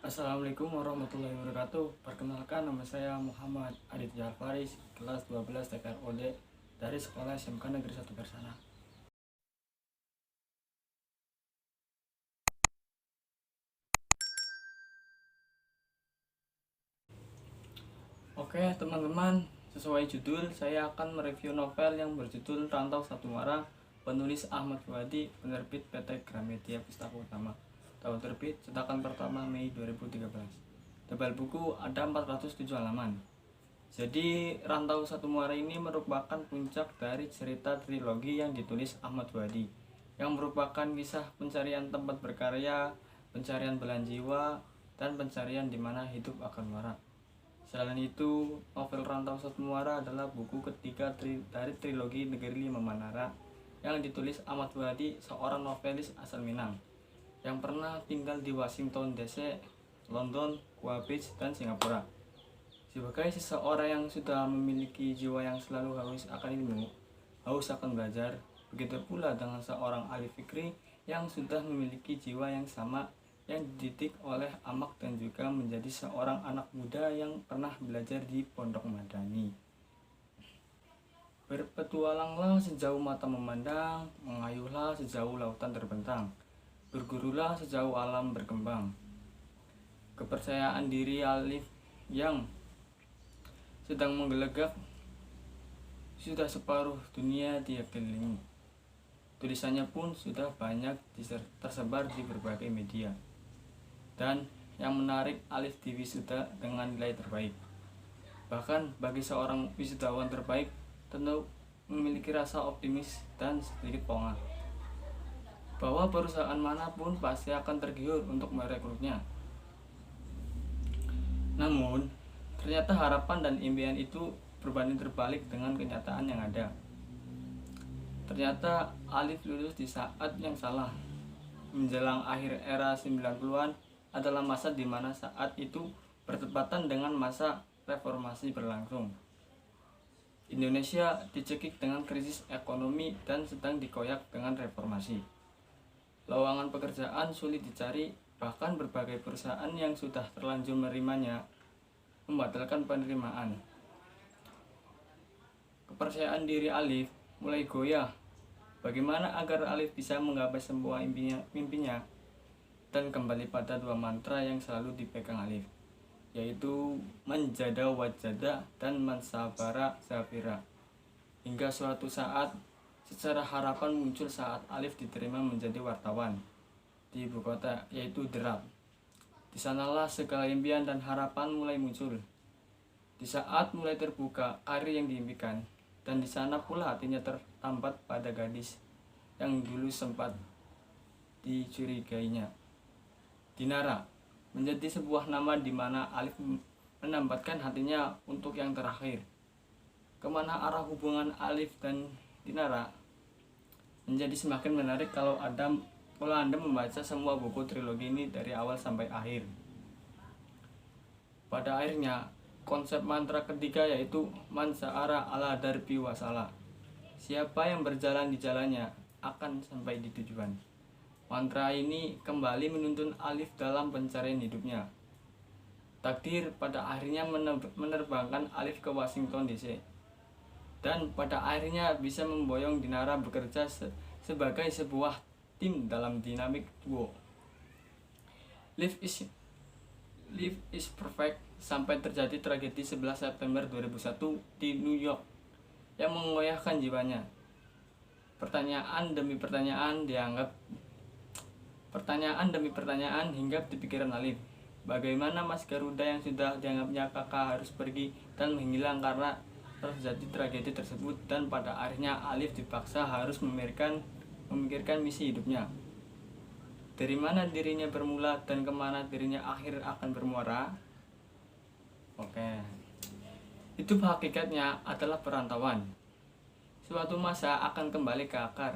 Assalamualaikum warahmatullahi wabarakatuh. Perkenalkan, nama saya Muhammad Aditya Faris, kelas 12 TKROD dari Sekolah SMK Negeri 1 Bersana. Oke teman-teman, sesuai judul saya akan mereview novel yang berjudul Rantau Satu Muara, penulis Ahmad Fuadi, penerbit PT Gramedia Pustaka Utama. Tahun terbit cetakan pertama Mei 2013. Tebal buku ada 407 halaman. Jadi Rantau Satu Muara ini merupakan puncak dari cerita trilogi yang ditulis Ahmad Fuadi, yang merupakan kisah pencarian tempat berkarya, pencarian belahan jiwa, dan pencarian di mana hidup akan muara. Selain itu, novel Rantau Satu Muara adalah buku ketiga dari trilogi Negeri Lima Menara yang ditulis Ahmad Fuadi, seorang novelis asal Minang yang pernah tinggal di Washington DC, London, Kuwait Beach, dan Singapura. Sebagai seseorang yang sudah memiliki jiwa yang selalu haus akan ilmu, haus akan belajar, begitu pula dengan seorang ahli fikri yang sudah memiliki jiwa yang sama, yang dididik oleh Amak dan juga menjadi seorang anak muda yang pernah belajar di Pondok Madani. Berpetualanglah sejauh mata memandang, mengayuhlah sejauh lautan terbentang, bergurulah sejauh alam berkembang. Kepercayaan diri Alif yang sedang menggelegak, sudah separuh dunia dia kelilingi. Tulisannya pun sudah banyak tersebar di berbagai media. Dan yang menarik, Alif diwisuda dengan nilai terbaik. Bahkan bagi seorang wisudawan terbaik, tentu memiliki rasa optimis dan sedikit pongah bahwa perusahaan manapun pasti akan tergiur untuk merekrutnya. Namun, ternyata harapan dan impian itu berbanding terbalik dengan kenyataan yang ada. Ternyata Alif lulus di saat yang salah. Menjelang akhir era 90-an adalah masa di mana saat itu bertepatan dengan masa reformasi berlangsung. Indonesia dicekik dengan krisis ekonomi dan sedang dikoyak dengan reformasi. Lowongan pekerjaan sulit dicari, bahkan berbagai perusahaan yang sudah terlanjur menerimanya membatalkan penerimaan. Kepercayaan diri Alif mulai goyah. Bagaimana agar Alif bisa menggapai semua mimpinya dan kembali pada dua mantra yang selalu dipegang Alif, yaitu manjada wajada dan mansabara zafira. Hingga suatu saat secara harapan muncul saat Alif diterima menjadi wartawan di ibu kota, yaitu Derap. Di sanalah segala impian dan harapan mulai muncul. Di saat mulai terbuka karir yang diimpikan, dan di sana pula hatinya tertambat pada gadis yang dulu sempat dicurigainya. Dinara menjadi sebuah nama di mana Alif menempatkan hatinya untuk yang terakhir. Kemana arah hubungan Alif dan Dinara menjadi semakin menarik kalau Anda membaca semua buku trilogi ini dari awal sampai akhir. Pada akhirnya, konsep mantra ketiga yaitu Man sa'ara ala darbi wasala. Siapa yang berjalan di jalannya akan sampai di tujuan. Mantra ini kembali menuntun Alif dalam pencarian hidupnya. Takdir pada akhirnya menerbangkan Alif ke Washington DC. Dan pada akhirnya bisa memboyong Dinara bekerja sebagai sebuah tim dalam dinamik duo. Life is perfect sampai terjadi tragedi 11 September 2001 di New York yang mengoyahkan jiwanya. Pertanyaan demi pertanyaan hinggap di pikiran Alif. Bagaimana Mas Garuda yang sudah dianggapnya kakak harus pergi dan menghilang karena terjadi tragedi tersebut, dan pada akhirnya Alif dipaksa harus memikirkan misi hidupnya. Dari mana dirinya bermula dan kemana dirinya akhir akan bermuara. Oke, itu hakikatnya adalah perantauan. Suatu masa akan kembali ke akar,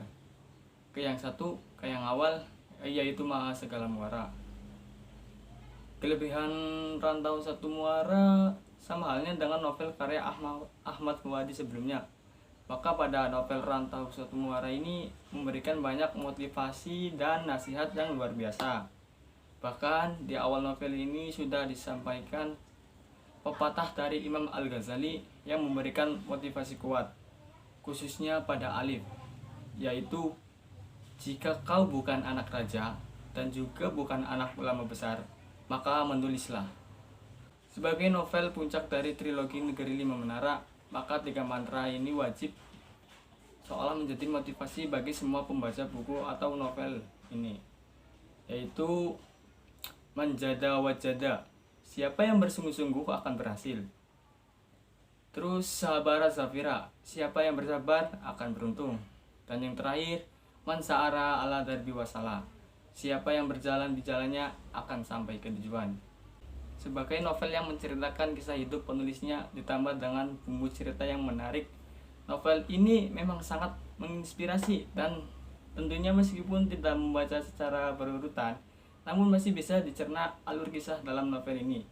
ke yang satu, ke yang awal, yaitu maha segala muara. Kelebihan Rantau Satu Muara sama halnya dengan novel karya Ahmad Fuadi sebelumnya. Maka pada novel Rantau Satu Muara ini memberikan banyak motivasi dan nasihat yang luar biasa. Bahkan di awal novel ini sudah disampaikan pepatah dari Imam Al-Ghazali yang memberikan motivasi kuat, khususnya pada Alif, yaitu jika kau bukan anak raja dan juga bukan anak ulama besar, maka menulislah. Sebagai novel puncak dari trilogi Negeri Lima Menara, maka 3 mantra ini wajib seolah menjadi motivasi bagi semua pembaca buku atau novel ini, yaitu menjada wajada, siapa yang bersungguh-sungguh akan berhasil. Terus sabara zafira, siapa yang bersabar akan beruntung. Dan yang terakhir, man sa'ara ala darbi wasala, siapa yang berjalan di jalannya akan sampai ke tujuan. Sebagai novel yang menceritakan kisah hidup penulisnya ditambah dengan bumbu cerita yang menarik, novel ini memang sangat menginspirasi dan tentunya meskipun tidak membaca secara berurutan, namun masih bisa dicerna alur kisah dalam novel ini.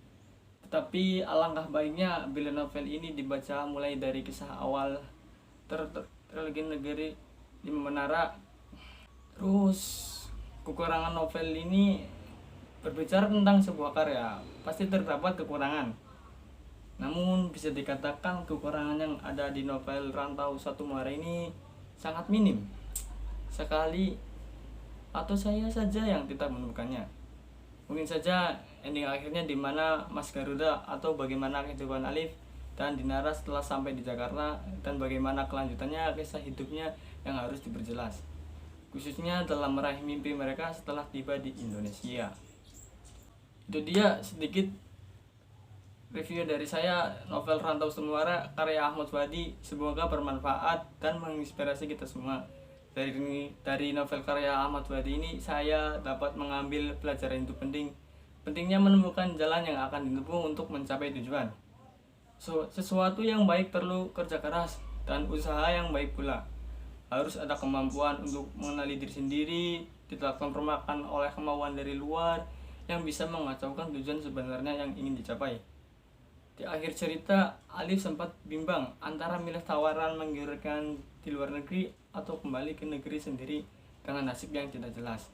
Tetapi alangkah baiknya bila novel ini dibaca mulai dari kisah awal trilogi Negeri Lima Menara. Terus kekurangan novel ini, berbicara tentang sebuah karya pasti terdapat kekurangan. Namun bisa dikatakan kekurangan yang ada di novel Rantau Satu Muara ini sangat minim sekali, atau saya saja yang tidak menemukannya. Mungkin saja ending akhirnya di mana Mas Garuda atau bagaimana kehidupan Alif dan Dinara setelah sampai di Jakarta, dan bagaimana kelanjutannya kisah hidupnya yang harus diperjelas, khususnya dalam meraih mimpi mereka setelah tiba di Indonesia. Itu dia sedikit review dari saya novel Rantau Satu Muara karya Ahmad Fuady. Semoga bermanfaat dan menginspirasi kita semua. Dari novel karya Ahmad Fuady ini saya dapat mengambil pelajaran hidup pentingnya menemukan jalan yang akan ditempuh untuk mencapai tujuan. Sesuatu yang baik perlu kerja keras dan usaha yang baik pula. Harus ada kemampuan untuk mengenali diri sendiri, tidak termakan oleh kemauan dari luar yang bisa mengacaukan tujuan sebenarnya yang ingin dicapai. Di akhir cerita, Alif sempat bimbang antara milih tawaran menggiurkan di luar negeri atau kembali ke negeri sendiri dengan nasib yang tidak jelas.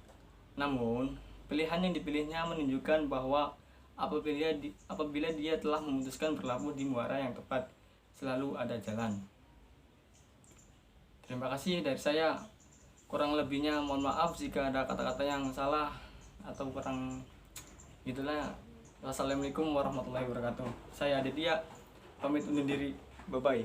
Namun, pilihan yang dipilihnya menunjukkan bahwa apabila dia telah memutuskan berlabuh di muara yang tepat, selalu ada jalan. Terima kasih dari saya. Kurang lebihnya mohon maaf jika ada kata-kata yang salah atau kurang gitulah. Wassalamualaikum warahmatullahi wabarakatuh. Saya Aditya, pamit undur diri. Bye bye.